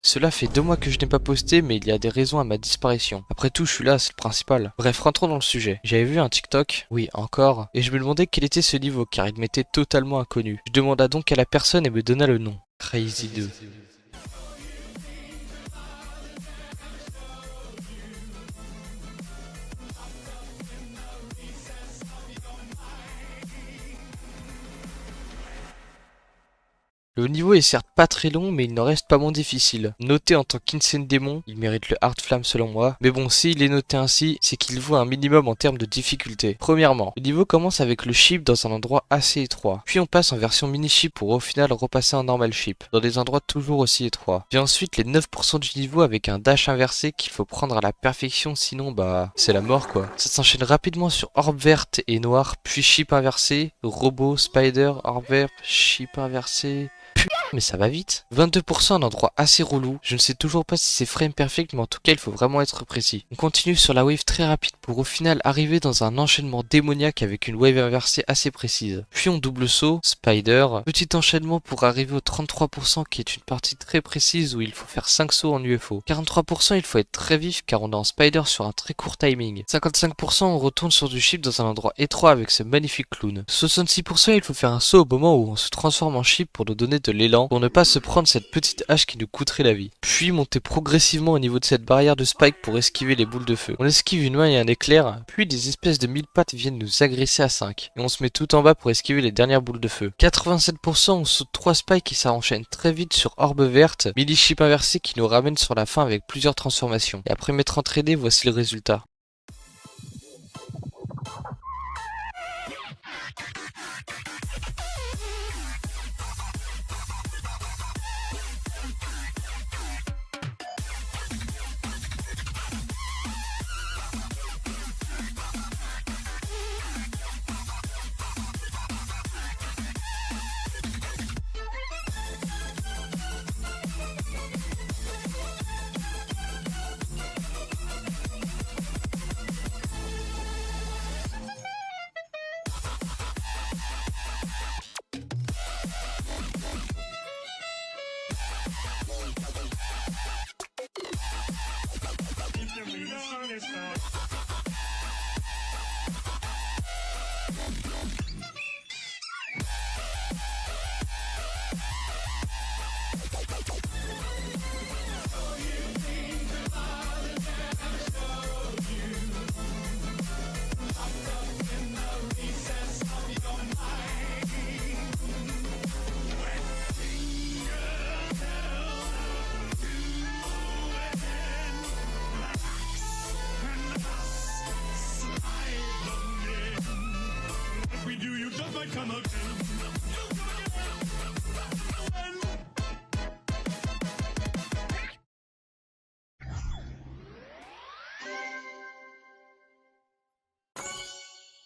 Cela fait 2 mois que je n'ai pas posté, mais il y a des raisons à ma disparition. Après tout, je suis là, c'est le principal. Bref, rentrons dans le sujet. J'avais vu un TikTok, oui, encore, et je me demandais quel était ce niveau, car il m'était totalement inconnu. Je demanda donc à la personne et me donna le nom. Crazy 2. Le niveau est certes pas très long, mais il n'en reste pas moins difficile. Noté en tant qu'Insane Démon, il mérite le Hard Flamme selon moi. Mais bon, s'il est noté ainsi, c'est qu'il vaut un minimum en termes de difficulté. Premièrement, le niveau commence avec le ship dans un endroit assez étroit. Puis on passe en version mini ship pour au final repasser en normal ship, dans des endroits toujours aussi étroits. Puis ensuite les 9% du niveau avec un dash inversé qu'il faut prendre à la perfection, sinon bah c'est la mort quoi. Ça s'enchaîne rapidement sur orbe verte et noire, puis ship inversé, robot, spider, orbe vert, ship inversé. Mais ça va vite. 22% un endroit assez relou. Je ne sais toujours pas si c'est frame perfect, mais en tout cas il faut vraiment être précis. On continue sur la wave très rapide pour au final arriver dans un enchaînement démoniaque avec une wave inversée assez précise. Puis on double saut, spider, petit enchaînement pour arriver au 33% qui est une partie très précise où il faut faire 5 sauts en UFO. 43% il faut être très vif car on est en spider sur un très court timing. 55% on retourne sur du ship dans un endroit étroit avec ce magnifique clown. 66% il faut faire un saut au moment où on se transforme en ship pour nous donner de l'élan pour ne pas se prendre cette petite hache qui nous coûterait la vie. Puis monter progressivement au niveau de cette barrière de spike pour esquiver les boules de feu. On esquive une main et un éclair, puis des espèces de 1000 pattes viennent nous agresser à 5. Et on se met tout en bas pour esquiver les dernières boules de feu. 87% on saute 3 spikes et ça enchaîne très vite sur orbe verte, mini ship inversé qui nous ramène sur la fin avec plusieurs transformations. Et après m'être entraîné, voici le résultat.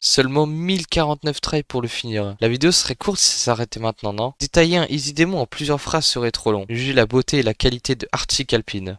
Seulement 1049 tries pour le finir. La vidéo serait courte si ça s'arrêtait maintenant, non? Détailler un Easy Démon en plusieurs phrases serait trop long. Jugez la beauté et la qualité de Arctic Alpine.